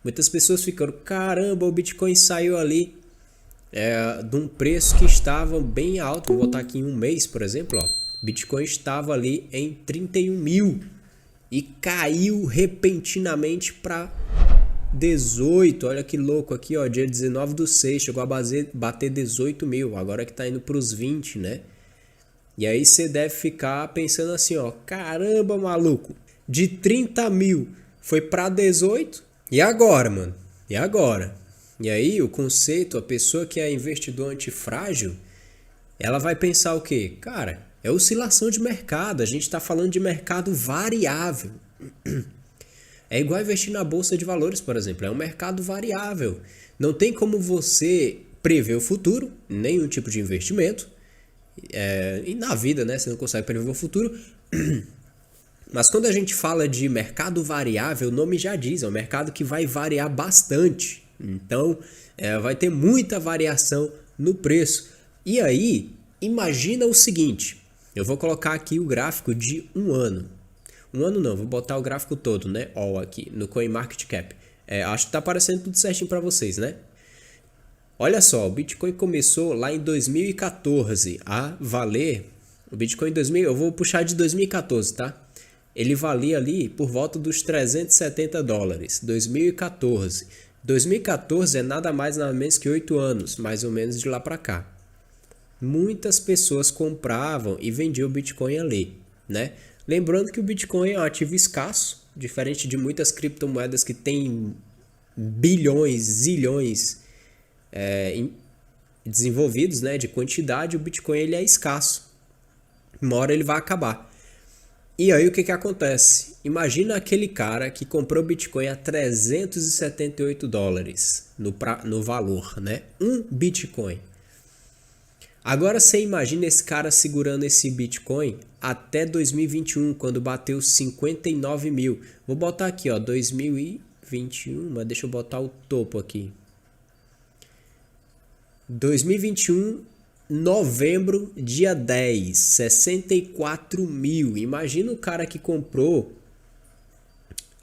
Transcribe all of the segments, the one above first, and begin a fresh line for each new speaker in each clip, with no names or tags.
Muitas pessoas ficam, caramba, o Bitcoin saiu ali de um preço que estava bem alto. Vou botar aqui em um mês, por exemplo, ó. Bitcoin estava ali em 31 mil e caiu repentinamente para 18. Olha que louco aqui, ó, dia 19/6, chegou a bater 18 mil, agora que tá indo para os 20, né? E aí você deve ficar pensando assim, ó, caramba, maluco, de 30 mil foi para 18, e agora, mano? E agora? E aí o conceito, a pessoa que é investidor antifrágil, ela vai pensar o quê? Cara, é oscilação de mercado, a gente está falando de mercado variável. É igual investir na bolsa de valores, por exemplo, é um mercado variável. Não tem como você prever o futuro, nenhum tipo de investimento. E na vida, né, você não consegue prever o futuro. Mas quando a gente fala de mercado variável, o nome já diz, é um mercado que vai variar bastante. Então, vai ter muita variação no preço. E aí, imagina o seguinte, eu vou colocar aqui o gráfico de um ano. Um ano não, vou botar o gráfico todo, né? All aqui, no CoinMarketCap. Acho que tá aparecendo tudo certinho para vocês, né? Olha só, o Bitcoin começou lá em 2014 a valer. O Bitcoin 2000, eu vou puxar de 2014, tá? Ele valia ali por volta dos 370 dólares. 2014. 2014 é nada mais nada menos que 8 anos, mais ou menos de lá para cá. Muitas pessoas compravam e vendiam o Bitcoin ali, né? Lembrando que o Bitcoin é um ativo escasso, diferente de muitas criptomoedas que têm bilhões, zilhões desenvolvidos, né, de quantidade. O Bitcoin ele é escasso. Uma hora ele vai acabar. E aí o que acontece? Imagina aquele cara que comprou Bitcoin a 378 dólares no valor, né? Um Bitcoin. Agora você imagina esse cara segurando esse Bitcoin até 2021, quando bateu 59 mil. Vou botar aqui, ó, 2021, mas deixa eu botar o topo aqui. 2021, novembro, dia 10, 64 mil. Imagina o cara que comprou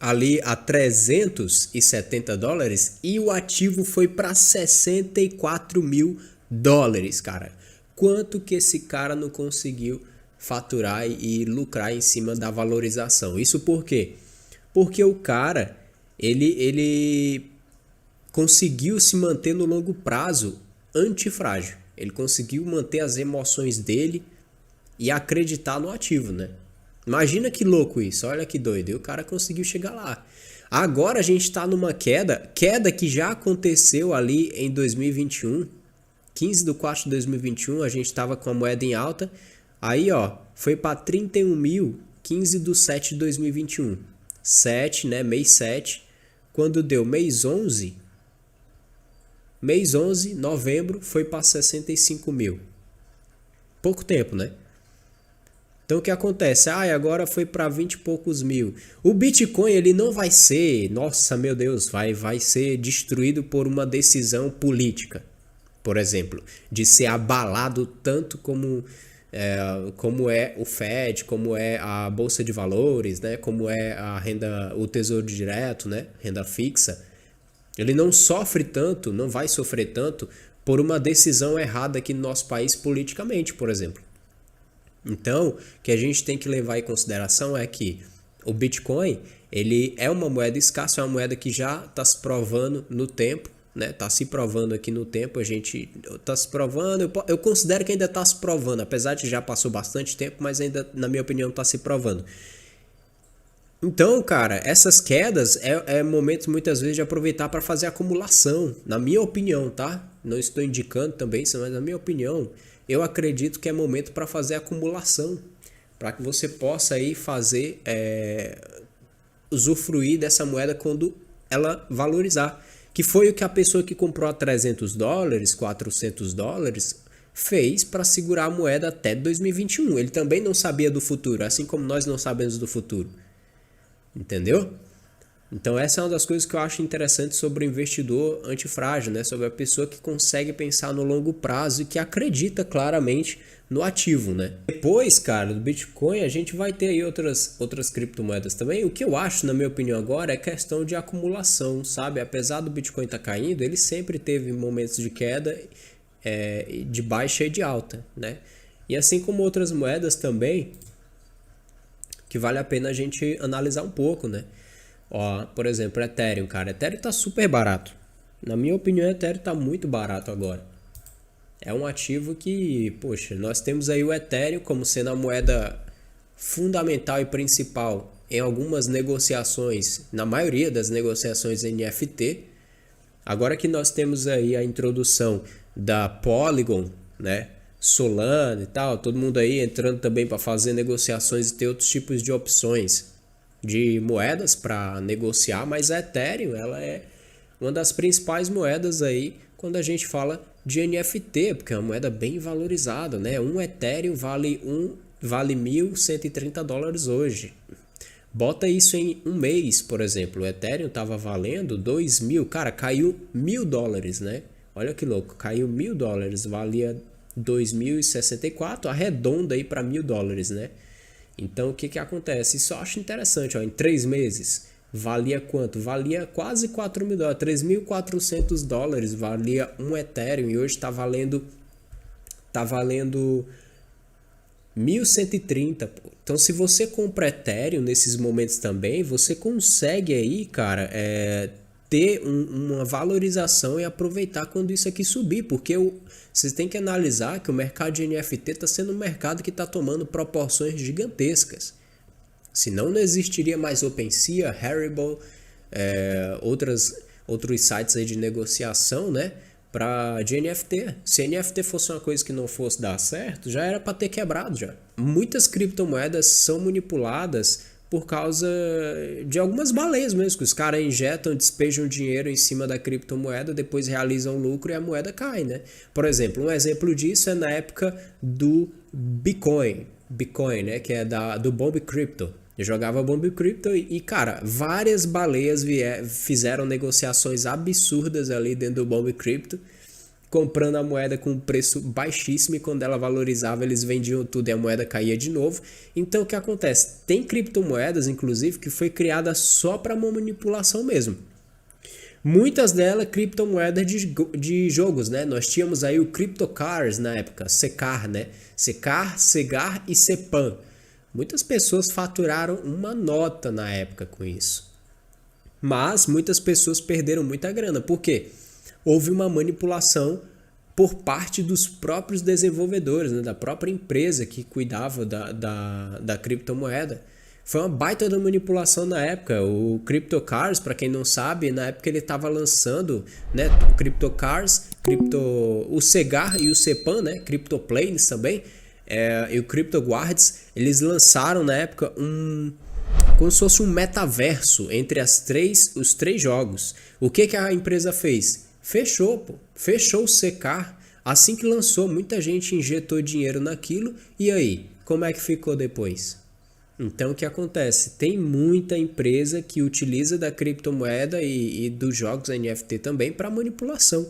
ali a 370 dólares e o ativo foi para 64 mil dólares, cara. Quanto que esse cara não conseguiu faturar e lucrar em cima da valorização? Isso por quê? Porque o cara, ele conseguiu se manter no longo prazo antifrágil. Ele conseguiu manter as emoções dele e acreditar no ativo, né? Imagina que louco isso, olha que doido. E o cara conseguiu chegar lá. Agora a gente está numa queda que já aconteceu ali em 2021. 15/4/2021 a gente estava com a moeda em alta. Aí, ó, foi para 31 mil, 15/7/2021. 7, né? Mês 7. Quando deu mês 11, novembro, foi para 65 mil. Pouco tempo, né? Então o que acontece? Agora foi para 20 e poucos mil. O Bitcoin ele não vai ser, nossa, meu Deus, vai ser destruído por uma decisão política, por exemplo, de ser abalado tanto como é o Fed, como é a Bolsa de Valores, né? Como é a renda, o Tesouro Direto, né? Renda fixa. Ele não sofre tanto, não vai sofrer tanto por uma decisão errada aqui no nosso país politicamente, por exemplo. Então, o que a gente tem que levar em consideração é que o Bitcoin, ele é uma moeda escassa, é uma moeda que já está se provando no tempo, né? Está se provando aqui no tempo, a gente está se provando, eu considero que ainda está se provando, apesar de já passou bastante tempo, mas ainda, na minha opinião, está se provando. Então, cara, essas quedas é momento muitas vezes de aproveitar para fazer acumulação, na minha opinião, tá? Não estou indicando também, mas na minha opinião, eu acredito que é momento para fazer acumulação, para que você possa aí fazer, usufruir dessa moeda quando ela valorizar. Que foi o que a pessoa que comprou a 300 dólares, 400 dólares, fez para segurar a moeda até 2021. Ele também não sabia do futuro, assim como nós não sabemos do futuro. Entendeu? Então essa é uma das coisas que eu acho interessante sobre o investidor antifrágil, né? Sobre a pessoa que consegue pensar no longo prazo e que acredita claramente no ativo, né? Depois, cara, do Bitcoin, a gente vai ter aí outras criptomoedas também. O que eu acho, na minha opinião agora, é questão de acumulação, sabe? Apesar do Bitcoin estar caindo, ele sempre teve momentos de queda, de baixa e de alta, né? E assim como outras moedas também, que vale a pena a gente analisar um pouco, né? Ó, por exemplo, Ethereum, cara. Ethereum tá super barato. Na minha opinião, Ethereum tá muito barato agora. É um ativo que, poxa, nós temos aí o Ethereum como sendo a moeda fundamental e principal em algumas negociações, na maioria das negociações NFT. Agora que nós temos aí a introdução da Polygon, né? Solana e tal, todo mundo aí entrando também para fazer negociações e ter outros tipos de opções de moedas para negociar, mas a Ethereum, ela é uma das principais moedas aí quando a gente fala de NFT, porque é uma moeda bem valorizada, né? Um Ethereum vale $1.130 hoje. Bota isso em um mês, por exemplo. O Ethereum estava valendo 2.000, cara, caiu $1.000, né? Olha que louco, caiu $1.000, valia 2.064, arredonda aí para $1.000, né? Então o que acontece? Isso eu acho interessante, ó, em 3 meses valia quanto? Valia quase $4.000, $3.400 valia um Ethereum e hoje está valendo 1.130, pô. Então se você compra Ethereum nesses momentos também, você consegue aí, cara, ter uma valorização e aproveitar quando isso aqui subir, porque vocês têm que analisar que o mercado de NFT está sendo um mercado que está tomando proporções gigantescas. Senão não existiria mais OpenSea, Haribo, outros sites aí de negociação, né, de NFT. Se NFT fosse uma coisa que não fosse dar certo, já era para ter quebrado já. Muitas criptomoedas são manipuladas por causa de algumas baleias mesmo, que os caras injetam, despejam dinheiro em cima da criptomoeda, depois realizam lucro e a moeda cai, né? Por exemplo, um exemplo disso é na época do Bitcoin, né? Que é do Bomb Crypto. Eu jogava Bomb Crypto e, cara, várias baleias fizeram negociações absurdas ali dentro do Bomb Crypto, comprando a moeda com um preço baixíssimo e quando ela valorizava eles vendiam tudo e a moeda caía de novo. Então o que acontece? Tem criptomoedas, inclusive, que foi criada só para manipulação mesmo. Muitas delas criptomoedas de jogos, né? Nós tínhamos aí o CryptoCars na época, Secar, né? Segar e Sepan. Muitas pessoas faturaram uma nota na época com isso. Mas muitas pessoas perderam muita grana. Por quê? Houve uma manipulação por parte dos próprios desenvolvedores, né, da própria empresa que cuidava da criptomoeda. Foi uma baita da manipulação na época. O CryptoCars, para quem não sabe, na época ele estava lançando, né, o CryptoCars, o Segar e o Sepan, né, CryptoPlanes também, e o CryptoGuards, eles lançaram na época como se fosse um metaverso entre os três jogos. O que a empresa fez? Fechou, pô. Fechou o Secar. Assim que lançou, muita gente injetou dinheiro naquilo. E aí, como é que ficou depois? Então, o que acontece? Tem muita empresa que utiliza da criptomoeda e dos jogos NFT também para manipulação.